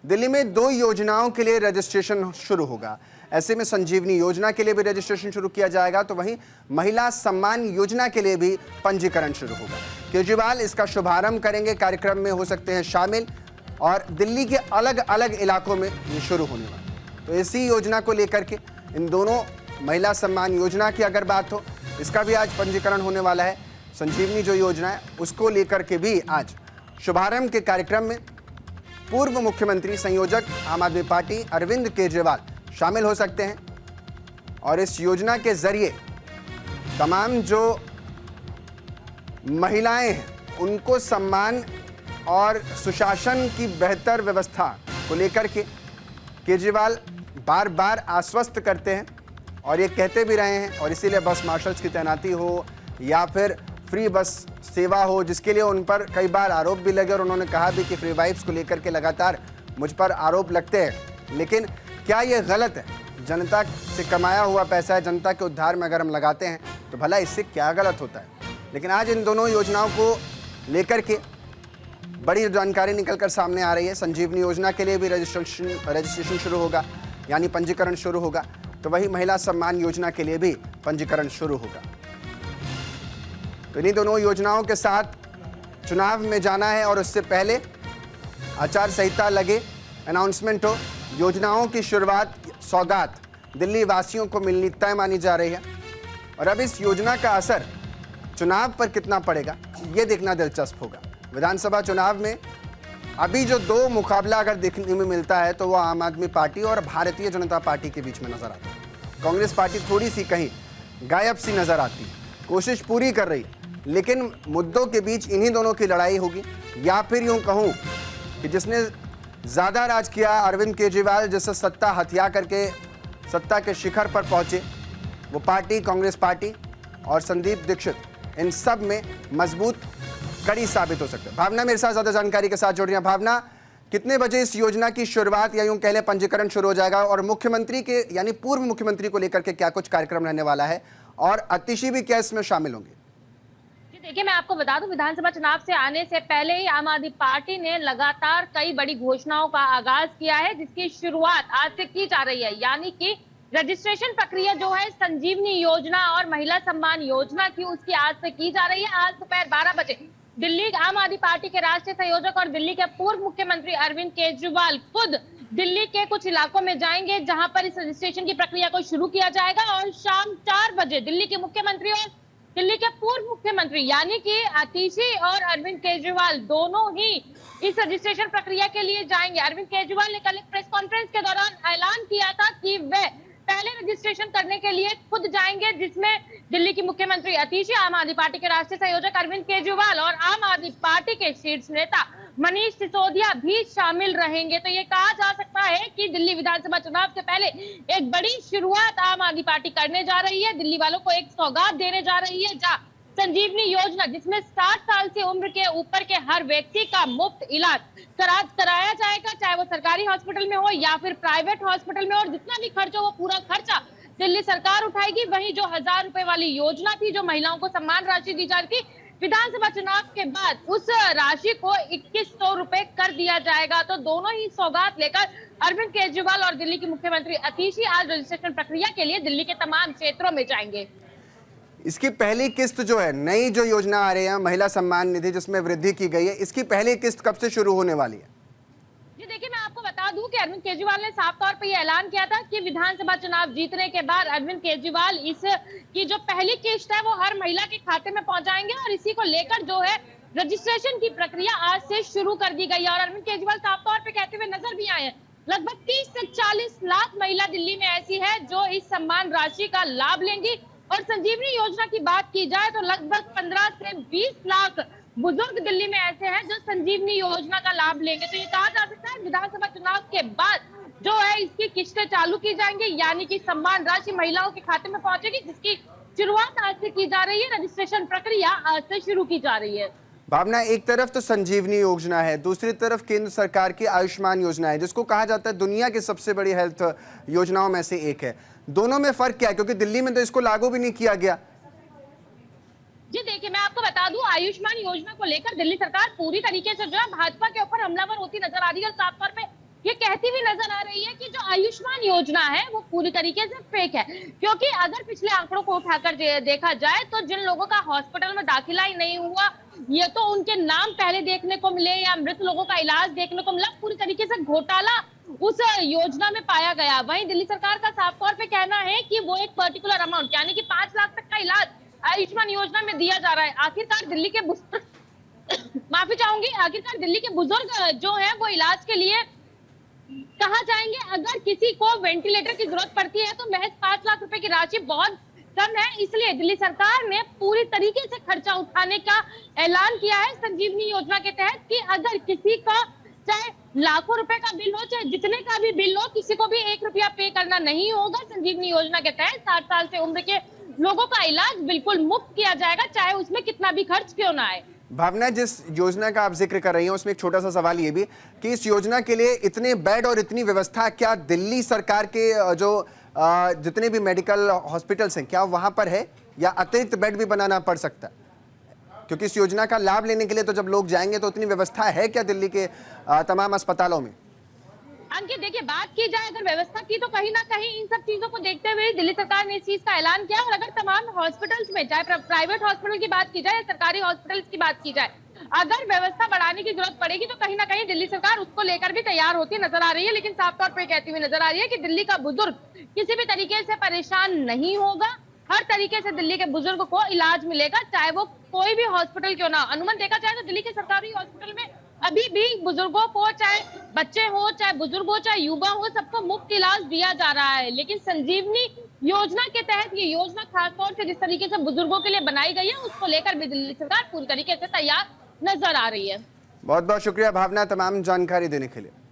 दिल्ली में 2 योजनाओं के लिए रजिस्ट्रेशन शुरू होगा। ऐसे में संजीवनी योजना के लिए भी रजिस्ट्रेशन शुरू किया जाएगा, तो वहीं महिला सम्मान योजना के लिए भी पंजीकरण शुरू होगा। केजरीवाल इसका शुभारंभ करेंगे, कार्यक्रम में हो सकते हैं शामिल, और दिल्ली के अलग अलग इलाकों में ये शुरू होने वाला। तो इसी योजना को लेकर के, इन दोनों महिला सम्मान योजना की अगर बात हो, इसका भी आज पंजीकरण होने वाला है। संजीवनी जो योजना है उसको लेकर के भी आज शुभारंभ के कार्यक्रम में पूर्व मुख्यमंत्री संयोजक आम आदमी पार्टी अरविंद केजरीवाल शामिल हो सकते हैं। और इस योजना के जरिए तमाम जो महिलाएं हैं उनको सम्मान और सुशासन की बेहतर व्यवस्था को लेकर के केजरीवाल बार बार आश्वस्त करते हैं और ये कहते भी रहे हैं। और इसीलिए बस मार्शल्स की तैनाती हो या फिर फ्री बस सेवा हो, जिसके लिए उन पर कई बार आरोप भी लगे, और उन्होंने कहा भी कि फ्री वाइफ्स को लेकर के लगातार मुझ पर आरोप लगते हैं। लेकिन क्या ये गलत है? जनता से कमाया हुआ पैसा है, जनता के उद्धार में अगर हम लगाते हैं तो भला इससे क्या गलत होता है? लेकिन आज इन दोनों योजनाओं को लेकर के बड़ी जानकारी निकलकर सामने आ रही है। संजीवनी योजना के लिए भी रजिस्ट्रेशन शुरू होगा, यानी पंजीकरण शुरू होगा, तो वही महिला सम्मान योजना के लिए भी पंजीकरण शुरू होगा। तो इन्हीं दोनों योजनाओं के साथ चुनाव में जाना है, और उससे पहले आचार संहिता लगे, अनाउंसमेंट हो, योजनाओं की शुरुआत, सौगात दिल्ली वासियों को मिलनी तय मानी जा रही है। और अब इस योजना का असर चुनाव पर कितना पड़ेगा, ये देखना दिलचस्प होगा। विधानसभा चुनाव में अभी जो 2 मुकाबला अगर देखने में मिलता है तो वो आम आदमी पार्टी और भारतीय जनता पार्टी के बीच में नजर आता है। कांग्रेस पार्टी थोड़ी सी कहीं गायब सी नजर आती है, कोशिश पूरी कर रही है, लेकिन मुद्दों के बीच इन्हीं दोनों की लड़ाई होगी। या फिर यूं कहूं कि जिसने ज़्यादा राज किया, अरविंद केजरीवाल, जिससे सत्ता हथिया करके सत्ता के शिखर पर पहुंचे, वो पार्टी कांग्रेस पार्टी और संदीप दीक्षित, इन सब में मजबूत कड़ी साबित हो सकता है। भावना मेरे साथ ज़्यादा जानकारी के साथ जुड़ रही है। भावना, कितने बजे इस योजना की शुरुआत या यूं कह लें पंजीकरण शुरू हो जाएगा, और मुख्यमंत्री के यानी पूर्व मुख्यमंत्री को लेकर के क्या कुछ कार्यक्रम रहने वाला है, और अतिशी भी क्या इसमें शामिल होंगे? देखिए, मैं आपको बता दूं, विधानसभा चुनाव से आने से पहले ही आम आदमी पार्टी ने लगातार कई बड़ी घोषणाओं का आगाज किया है, जिसकी शुरुआत आज से की जा रही है। यानी कि रजिस्ट्रेशन प्रक्रिया जो है संजीवनी योजना और महिला सम्मान योजना की, उसकी आज से की जा रही है। आज दोपहर 12 बजे दिल्ली आम आदमी पार्टी के राष्ट्रीय संयोजक और दिल्ली के पूर्व मुख्यमंत्री अरविंद केजरीवाल खुद दिल्ली के कुछ इलाकों में जाएंगे, जहां पर इस रजिस्ट्रेशन की प्रक्रिया को शुरू किया जाएगा। और शाम 4 बजे दिल्ली के मुख्यमंत्री और दिल्ली के पूर्व मुख्यमंत्री यानी कि आतिशी और अरविंद केजरीवाल दोनों ही इस रजिस्ट्रेशन प्रक्रिया के लिए जाएंगे। अरविंद केजरीवाल ने कल एक प्रेस कॉन्फ्रेंस के दौरान ऐलान किया था कि वे पहले रजिस्ट्रेशन करने के लिए खुद जाएंगे, जिसमें दिल्ली की मुख्यमंत्री आतिशी, आम आदमी पार्टी के राष्ट्रीय संयोजक अरविंद केजरीवाल और आम आदमी पार्टी के शीर्ष नेता मनीष सिसोदिया भी शामिल रहेंगे। तो ये कहा जा सकता है कि दिल्ली विधानसभा चुनाव से पहले एक बड़ी शुरुआत आम आदमी पार्टी करने जा रही है, दिल्ली वालों को एक सौगात देने जा रही है, जहां संजीवनी योजना, जिसमें 60 साल से उम्र के ऊपर के हर व्यक्ति का मुफ्त इलाज कराया जाएगा, चाहे वो सरकारी हॉस्पिटल में हो या फिर प्राइवेट हॉस्पिटल में, और जितना भी खर्च हो वो पूरा खर्चा दिल्ली सरकार उठाएगी। वहीं जो 1000 रुपए वाली योजना थी, जो महिलाओं को सम्मान राशि दी जा रही थी, विधानसभा चुनाव के बाद उस राशि को 2100 रुपए कर दिया जाएगा। तो दोनों ही सौगात लेकर अरविंद केजरीवाल और दिल्ली की मुख्यमंत्री आतिशी आज रजिस्ट्रेशन प्रक्रिया के लिए दिल्ली के तमाम क्षेत्रों में जाएंगे। इसकी पहली किस्त जो है, नई जो योजना आ रही है महिला सम्मान निधि, जिसमें वृद्धि की गई है, इसकी पहली किस्त कब से शुरू होने वाली है? जी देखिए, मैं आपको बता दूं कि अरविंद केजरीवाल ने साफ तौर पर यह ऐलान किया था कि विधानसभा चुनाव जीतने के बाद अरविंद केजरीवाल इस की जो पहली किस्त है वो हर महिला के खाते में पहुंचाएंगे, और इसी को लेकर जो है रजिस्ट्रेशन की प्रक्रिया आज से शुरू कर दी गई है। और अरविंद केजरीवाल साफ तौर पर कहते हुए नजर भी आए हैं, लगभग 30 से 40 लाख महिला दिल्ली में ऐसी है जो इस सम्मान राशि का लाभ लेंगी। और संजीवनी योजना की बात की जाए तो लगभग 15 से 20 लाख बुजुर्ग दिल्ली में ऐसे हैं जो संजीवनी योजना का लाभ लेंगे। तो ये कहा जा सकता है विधानसभा चुनाव के बाद जो है इसकी किस्तें चालू की जाएंगी, यानी कि सम्मान राशि महिलाओं के खाते में पहुंचेगी, जिसकी शुरुआत आज से की जा रही है। रजिस्ट्रेशन प्रक्रिया आज से शुरू की जा रही है। भावना, एक तरफ तो संजीवनी योजना है, दूसरी तरफ केंद्र सरकार की आयुष्मान योजना है, जिसको कहा जाता है दुनिया की सबसे बड़ी हेल्थ योजनाओं में से एक है। दोनों में फर्क क्या है? क्योंकि दिल्ली में तो इसको लागू भी नहीं किया गया। जी देखिए, मैं आपको बता दूं, आयुष्मान योजना को लेकर दिल्ली सरकार पूरी तरीके से जो है भाजपा के ऊपर हमलावर होती नजर आ रही है। साफ तौर पे ये कहती हुई नजर आ रही है कि जो आयुष्मान योजना है वो पूरी तरीके से फेक है, क्योंकि अगर पिछले आंकड़ों को उठाकर देखा जाए तो जिन लोगों का हॉस्पिटल में दाखिला ही नहीं हुआ, ये तो उनके नाम पहले देखने को मिले या मृत लोगों का इलाज देखने को मिला, पूरी तरीके से घोटाला उस योजना में पाया गया। वहीं दिल्ली सरकार का साफ तौर पे कहना है कि वो एक पर्टिकुलर अमाउंट यानी कि 5 लाख तक का इलाज आयुष्मान योजना में दिया जा रहा है। आखिरकार दिल्ली के माफी चाहूंगी, आखिरकार दिल्ली के बुजुर्ग जो है वो इलाज के लिए कहाँ जाएंगे? अगर किसी को वेंटिलेटर की जरूरत पड़ती है तो महज 5 लाख रुपए की राशि बहुत कम है, इसलिए दिल्ली सरकार ने पूरी तरीके से खर्चा उठाने का ऐलान किया है संजीवनी योजना के तहत कि अगर किसी का चाहे लाखों रुपए का बिल हो, चाहे जितने का भी बिल हो, किसी को भी 1 रुपया पे करना नहीं होगा। संजीवनी योजना के तहत 60 साल से उम्र के लोगों का इलाज बिल्कुल मुफ्त किया जाएगा, चाहे उसमें कितना भी खर्च क्यों ना आए। भावना, जिस योजना का आप जिक्र कर रही हैं उसमें एक छोटा सा सवाल ये भी कि इस योजना के लिए इतने बेड और इतनी व्यवस्था क्या दिल्ली सरकार के जो जितने भी मेडिकल हॉस्पिटल्स हैं क्या वहां पर है, या अतिरिक्त बेड भी बनाना पड़ सकता है? क्योंकि इस योजना का लाभ लेने के लिए तो जब लोग जाएंगे तो इतनी व्यवस्था है क्या दिल्ली के तमाम अस्पतालों में? अंकित देखिए, बात की जाए अगर व्यवस्था की तो कहीं ना कहीं इन सब चीजों को देखते हुए दिल्ली सरकार ने इस चीज का ऐलान किया। और अगर तमाम हॉस्पिटल्स में चाहे प्राइवेट हॉस्पिटल की बात की जाए या सरकारी हॉस्पिटल्स की बात की जाए, अगर व्यवस्था बढ़ाने की जरूरत पड़ेगी तो कहीं ना कहीं दिल्ली सरकार उसको लेकर भी तैयार होती नजर आ रही है। लेकिन साफ तौर पर कहती हुई नजर आ रही है कि दिल्ली का बुजुर्ग किसी भी तरीके से परेशान नहीं होगा। हर तरीके से दिल्ली के बुजुर्ग को इलाज मिलेगा, चाहे वो कोई भी हॉस्पिटल क्यों ना। अनुमान देखा जाए तो दिल्ली के सरकारी हॉस्पिटल में अभी भी बुजुर्गों को, चाहे बच्चे हो, चाहे बुजुर्ग हो, चाहे युवा हो, सबको मुफ्त इलाज दिया जा रहा है। लेकिन संजीवनी योजना के तहत ये योजना खासतौर से जिस तरीके से बुजुर्गों के लिए बनाई गई है उसको लेकर भी दिल्ली सरकार पूरी तरीके से तैयार नजर आ रही है। बहुत बहुत शुक्रिया भावना तमाम जानकारी देने के लिए।